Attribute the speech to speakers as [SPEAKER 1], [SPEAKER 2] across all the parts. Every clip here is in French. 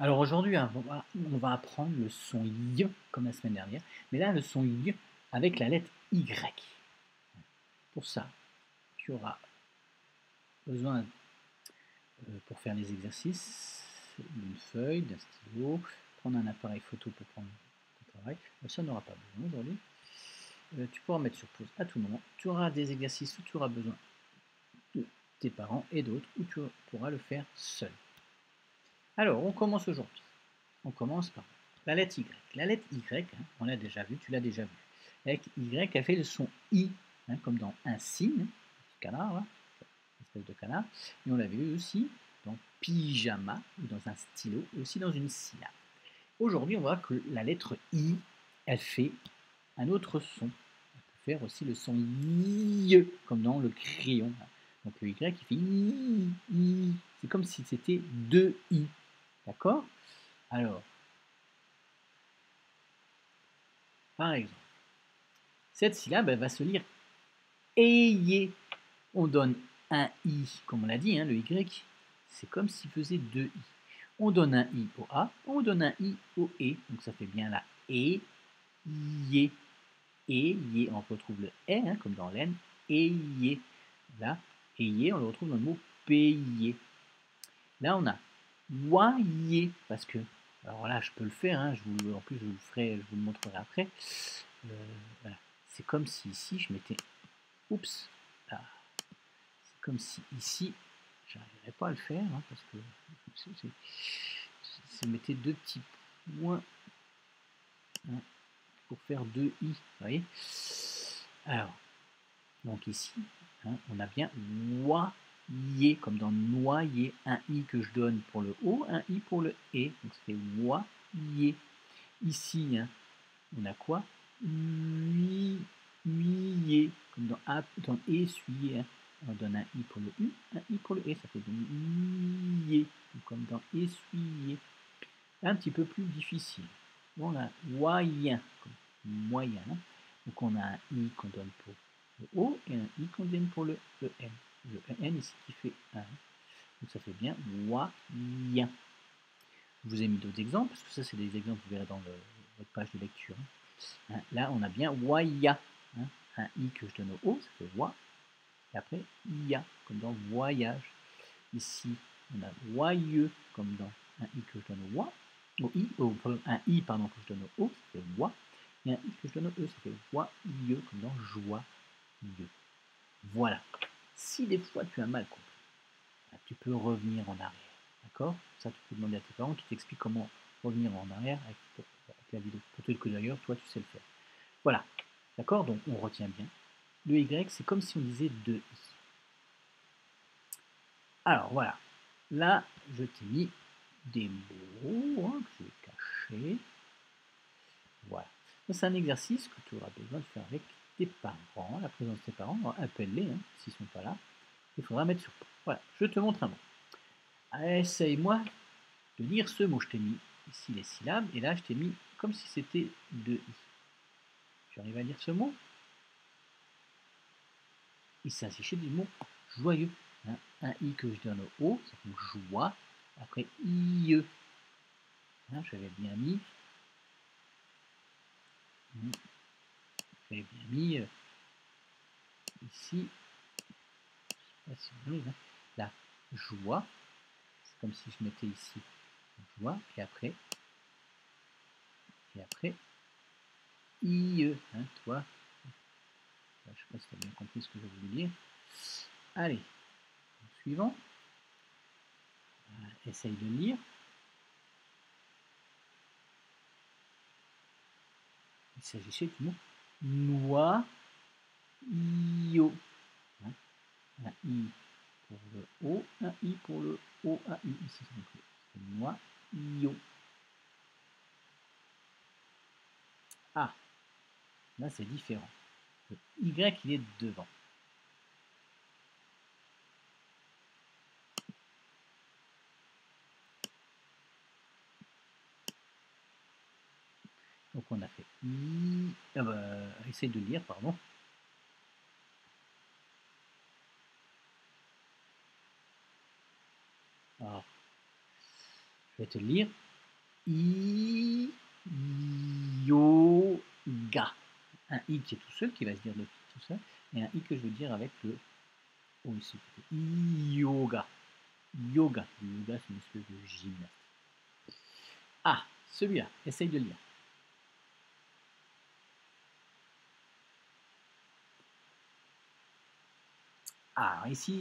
[SPEAKER 1] Alors aujourd'hui, hein, on va apprendre le son Y comme la semaine dernière, mais là le son Y avec la lettre Y. Pour ça, tu auras besoin, pour faire les exercices, d'une feuille, d'un stylo, prendre un appareil photo pour prendre ton travail. Ça n'aura pas besoin aujourd'hui. Tu pourras mettre sur pause à tout moment. Tu auras des exercices où tu auras besoin de tes parents et d'autres où tu pourras le faire seul. Alors, on commence aujourd'hui. On commence par la lettre Y. La lettre Y, hein, on l'a déjà vu, tu l'as déjà vu. Avec Y, elle fait le son I, hein, comme dans un cygne, petit canard, là, espèce de canard. Et on l'a vu aussi dans pyjama, ou dans un stylo, et aussi dans une syllabe. Aujourd'hui, on voit que la lettre I, elle fait un autre son. Elle peut faire aussi le son I, comme dans le crayon. Donc le Y, il fait I, I. C'est comme si c'était deux I. D'accord? Alors, par exemple, cette syllabe, elle va se lire ayez. On donne un i, comme on l'a dit, hein, le y, c'est comme s'il faisait deux i. On donne un i au a, on donne un i au e, donc ça fait bien la e, yé, et yé, on retrouve le e, hein, comme dans l'aine, et yé. Là, et yé, on le retrouve dans le mot payer. Là, on a voyez, parce que, alors là, je peux le faire, hein, en plus je vous le ferai, je vous le montrerai après. Voilà. C'est comme si ici je mettais, oups, là, c'est comme si ici, j'arriverai pas à le faire, hein, parce que je mettais deux petits points, hein, pour faire deux i, vous voyez. Alors, donc ici, hein, on a bien voyez, comme dans noyer, un i que je donne pour le o, un i pour le e, donc ça fait voyez. Ici, hein, on a quoi? Huyer, comme dans essuyer, hein. On donne un i pour le u, un i pour le e, ça fait donc huyer, comme dans essuyer. Un petit peu plus difficile. On a moyen, comme moyen. Donc on a un i qu'on donne pour le o et un i qu'on donne pour le en. Le en ici qui fait 1. Donc ça fait bien moyen. Je vous ai mis d'autres exemples, parce que ça c'est des exemples que vous verrez dans votre page de lecture. Hein, là on a bien waya, hein, un i que je donne au o, ça fait wa, et après ia, comme dans voyage. Ici on a voyeux, comme dans un i que je donne au wa, un i pardon, que je donne au o, ça fait wa, et un i que je donne au e, ça fait voyeux, comme dans joie. Voilà. Si des fois tu as mal compris, tu peux revenir en arrière. D'accord? Ça, tu peux demander à tes parents qui t'expliquent comment revenir en arrière avec la vidéo. Peut-être que d'ailleurs, toi, tu sais le faire. Voilà. D'accord? Donc, on retient bien. Le Y, c'est comme si on disait 2i. Alors, voilà. Là, je t'ai mis des mots, hein, que je vais cacher. Voilà. C'est un exercice que tu auras besoin de faire avec tes parents, la présence de tes parents. Appelle-les, hein, s'ils ne sont pas là. Il faudra mettre sur pause. Voilà. Je te montre un mot. Essaye-moi de lire ce mot. Je t'ai mis ici les syllabes, et là je t'ai mis comme si c'était deux i. Tu arrives à lire ce mot? Il s'agissait du mot joyeux. Hein, un i que je donne au o, ça fait joie. Après ieux. Hein, j'avais bien mis. J'avais bien mis ici. Je sais pas si vous voyez, hein, la joie. C'est comme si je mettais ici joie, et après ieux. Hein, toi. Je ne sais pas si tu as bien compris ce que je voulais dire. Allez, suivant. Essaye de lire. Il s'agissait du mot noyau. Hein, un i pour le o, un i pour le o, un i. Ici, c'est noyau. Ah, là c'est différent. Le y, il est devant. Donc on a fait i. Essaye de lire, pardon. Alors, je vais te le lire. yoga. Un i qui est tout seul, qui va se dire tout seul, et un i que je veux dire avec le o ici. Yoga. Yoga. Le yoga, c'est une espèce de gymnastique. Ah, celui-là, essaye de lire. Ah, alors ici,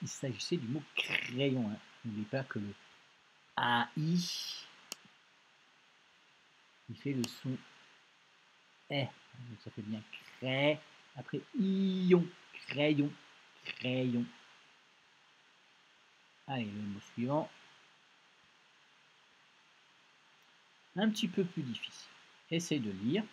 [SPEAKER 1] il s'agissait du mot crayon. Hein. N'oubliez pas que le AI, il fait le son E. Donc ça fait bien cray. Après, ion, crayon, crayon. Allez, le mot suivant. Un petit peu plus difficile. Essaye de lire.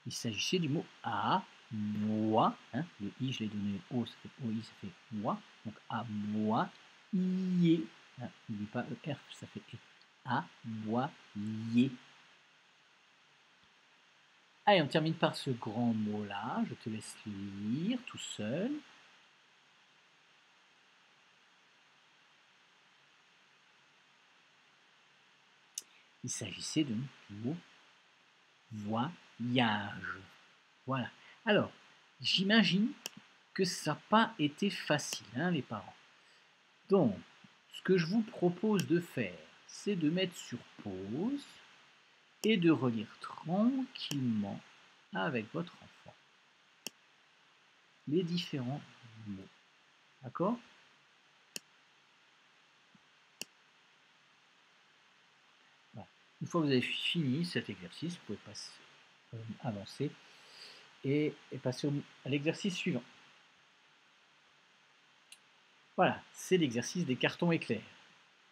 [SPEAKER 1] Il s'agissait du mot a, moi. Hein. Le i, je l'ai donné o, ça fait oi, ça fait moi. Donc à moi, ié. Hein. N'oublie pas er, ça fait e. À moi, ié. Allez, on termine par ce grand mot-là. Je te laisse lire tout seul. Il s'agissait de mot voyage. Voilà. Alors, j'imagine que ça n'a pas été facile, hein, les parents. Donc, ce que je vous propose de faire, c'est de mettre sur pause et de relire tranquillement avec votre enfant les différents mots. D'accord? Voilà. Une fois que vous avez fini cet exercice, vous pouvez passer, avancer et passer à l'exercice suivant. Voilà, c'est l'exercice des cartons éclairs.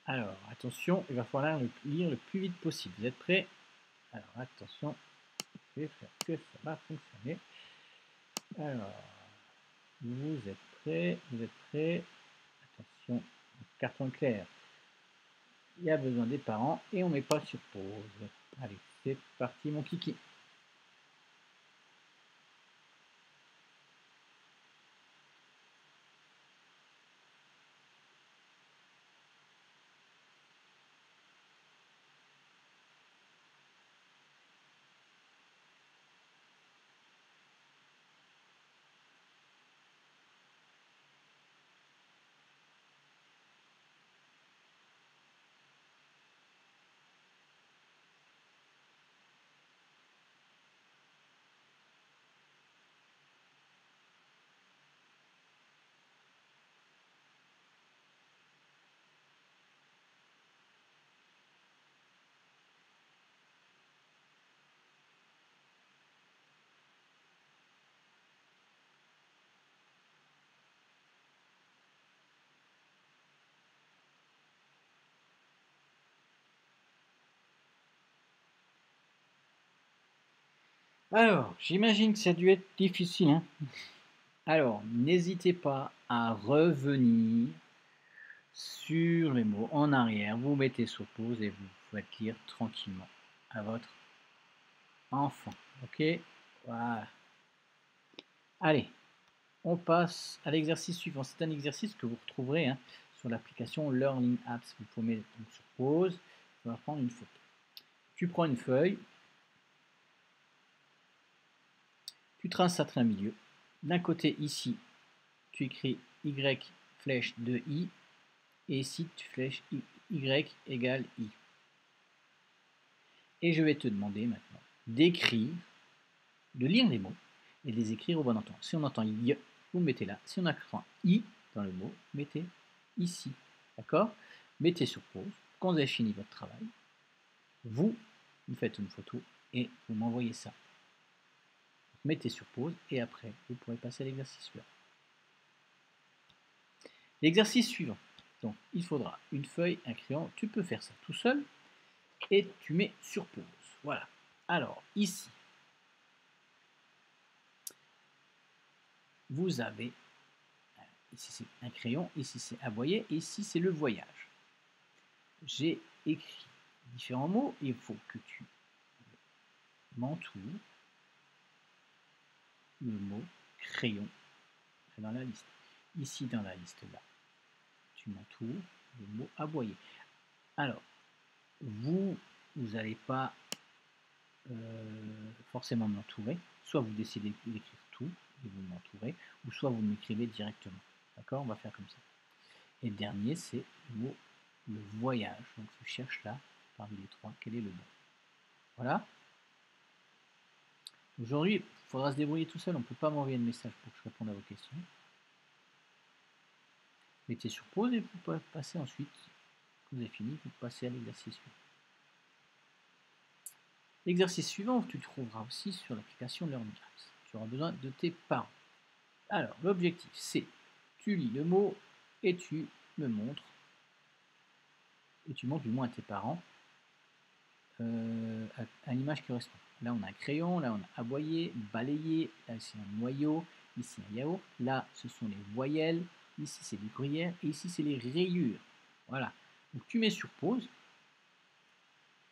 [SPEAKER 1] Alors, attention, il va falloir le lire le plus vite possible. Vous êtes prêts? Alors, attention, je vais faire que ça va fonctionner. Alors, vous êtes prêts? Vous êtes prêts? Attention, carton éclair. Il y a besoin des parents et on ne met pas sur pause. Allez, c'est parti mon kiki. Alors, j'imagine que ça a dû être difficile. Hein. Alors, n'hésitez pas à revenir sur les mots en arrière. Vous mettez sur pause et vous faites lire tranquillement à votre enfant. Ok? Voilà. Allez, on passe à l'exercice suivant. C'est un exercice que vous retrouverez hein, sur l'application Learning Apps. Vous pouvez mettre sur pause. On va prendre une photo. Tu prends une feuille. Tu traces un trait au milieu. D'un côté, ici, tu écris Y flèche de I. Et ici, tu flèches Y égale I. Et je vais te demander maintenant d'écrire, de lire les mots et de les écrire au bon endroit. Si on entend Y, vous mettez là. Si on entend I dans le mot, mettez ici. D'accord? Mettez sur pause. Quand vous avez fini votre travail, vous faites une photo et vous m'envoyez ça. Mettez sur pause et après, vous pourrez passer à l'exercice suivant. L'exercice suivant. Donc, il faudra une feuille, un crayon. Tu peux faire ça tout seul et tu mets sur pause. Voilà. Alors, ici, vous avez, ici c'est un crayon, ici c'est un voilier, et ici c'est le voyage. J'ai écrit différents mots, il faut que tu m'entoures le mot crayon dans la liste. ici dans la liste là, tu m'entoures le mot aboyer. Alors, vous n'allez pas forcément m'entourer, soit vous décidez d'écrire tout et vous m'entourez, ou soit vous m'écrivez directement. D'accord? On va faire comme ça. Et le dernier, c'est le mot le voyage. Donc je cherche là, parmi les trois, quel est le bon. Voilà. Aujourd'hui, il faudra se débrouiller tout seul, on ne peut pas m'envoyer de message pour que je réponde à vos questions. Mettez sur pause et vous pouvez passer ensuite, quand vous avez fini, vous passez à l'exercice suivant. L'exercice suivant, tu le trouveras aussi sur l'application LearnGraphs. Tu auras besoin de tes parents. Alors, l'objectif, c'est, tu lis le mot et tu me montres, et tu montres du moins à tes parents à l'image qui correspond. Là, on a un crayon, là, on a aboyé, balayé, là, c'est un noyau, ici un yaourt, là, ce sont les voyelles, ici, c'est les gruyères, et ici, c'est les rayures. Voilà. Donc, tu mets sur pause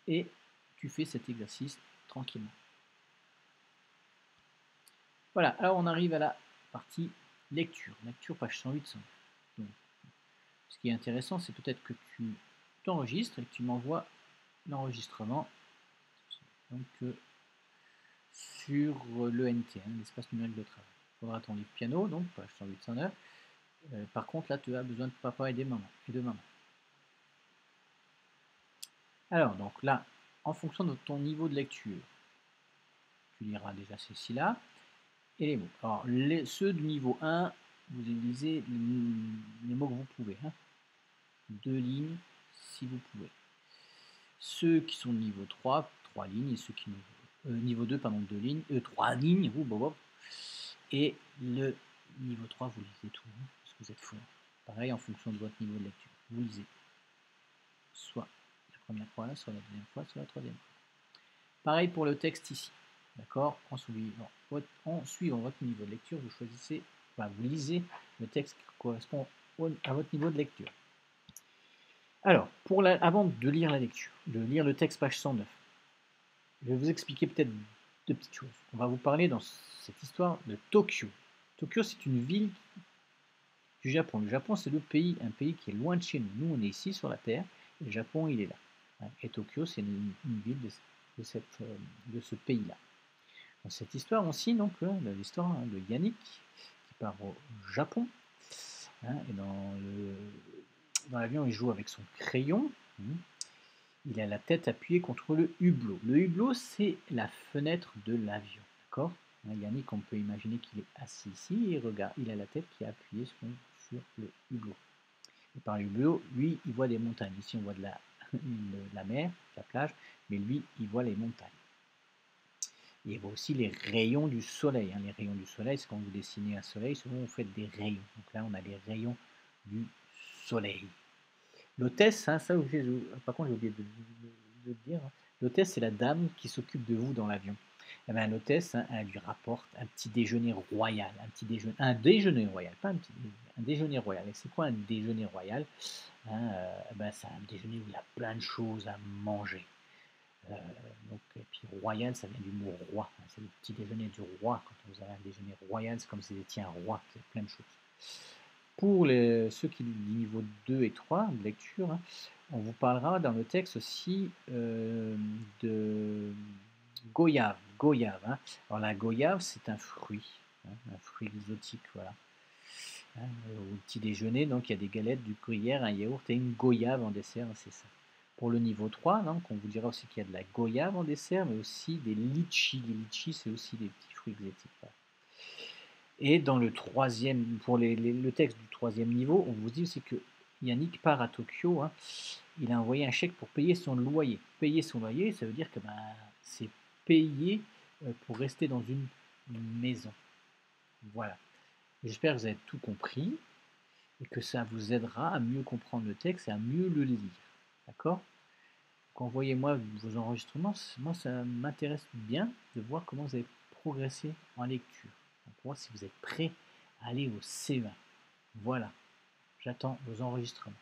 [SPEAKER 1] et tu fais cet exercice tranquillement. Voilà, alors on arrive à la partie lecture. Lecture, page 108. Donc, ce qui est intéressant, c'est peut-être que tu t'enregistres et que tu m'envoies l'enregistrement sur le NT, l'espace numérique de travail. Il faudra ton livre piano, donc page 108-109. Par contre, là, tu as besoin de papa et de maman. Alors, donc là, en fonction de ton niveau de lecture, tu liras déjà ces syllabes et les mots. Alors, ceux du niveau 1, vous lisez les mots que vous pouvez. 2 lignes, si vous pouvez. Ceux qui sont de niveau 3, 3 lignes, et ceux qui niveau 2, pardon, 2 lignes, 3 lignes, et le niveau 3, vous lisez tout, parce que vous êtes fou. Pareil, en fonction de votre niveau de lecture, vous lisez soit la première fois, soit la deuxième fois, soit la troisième fois. Pareil pour le texte ici, d'accord, en suivant votre niveau de lecture, vous choisissez, vous lisez le texte qui correspond à votre niveau de lecture. Alors, avant de lire la lecture, de lire le texte page 109, je vais vous expliquer peut-être deux petites choses. On va vous parler dans cette histoire de Tokyo. Tokyo, c'est une ville du Japon. Le Japon, c'est un pays qui est loin de chez nous. Nous, on est ici sur la Terre, et le Japon, il est là. Et Tokyo, c'est une ville de ce pays-là. Dans cette histoire aussi, donc, l'histoire de Yannick, qui part au Japon, et dans l'avion, il joue avec son crayon. Il a la tête appuyée contre le hublot. Le hublot, c'est la fenêtre de l'avion. D'accord? Yannick, on peut imaginer qu'il est assis ici et regarde, il a la tête qui est appuyée sur le hublot. Et par le hublot, lui, il voit des montagnes. Ici, on voit de la mer, la plage, mais lui, il voit les montagnes. Il y a aussi les rayons du soleil. Les rayons du soleil, c'est quand vous dessinez un soleil, souvent vous faites des rayons. Donc là, on a les rayons du soleil. L'hôtesse, ça, par contre, j'ai oublié de dire, l'hôtesse, c'est la dame qui s'occupe de vous dans l'avion. Eh bien, l'hôtesse, elle lui rapporte un petit déjeuner royal, un déjeuner royal, pas un petit déjeuner, un déjeuner royal. Et c'est quoi un déjeuner royal? C'est un déjeuner où il y a plein de choses à manger. Et puis royal, ça vient du mot roi. C'est le petit déjeuner du roi. Quand vous avez un déjeuner royal, c'est comme si vous étiez un roi. C'est plein de choses. Pour ceux qui lisent niveau 2 et 3 de lecture, on vous parlera dans le texte aussi de goyave. Alors la goyave, c'est un fruit exotique, voilà. Au petit déjeuner, donc il y a des galettes, du gruyère, un yaourt et une goyave en dessert, c'est ça. Pour le niveau 3, donc, on vous dira aussi qu'il y a de la goyave en dessert, mais aussi des litchis. Les litchis, c'est aussi des petits fruits exotiques. Voilà. Et dans le troisième, pour le texte du troisième niveau, on vous dit aussi que Yannick part à Tokyo. Il a envoyé un chèque pour payer son loyer. Payer son loyer, ça veut dire que c'est payer pour rester dans une maison. Voilà. J'espère que vous avez tout compris et que ça vous aidera à mieux comprendre le texte et à mieux le lire. D'accord? Donc envoyez-moi vos enregistrements. Moi, ça m'intéresse bien de voir comment vous avez progressé en lecture. Pour voir si vous êtes prêt à aller au CE1. Voilà, j'attends vos enregistrements.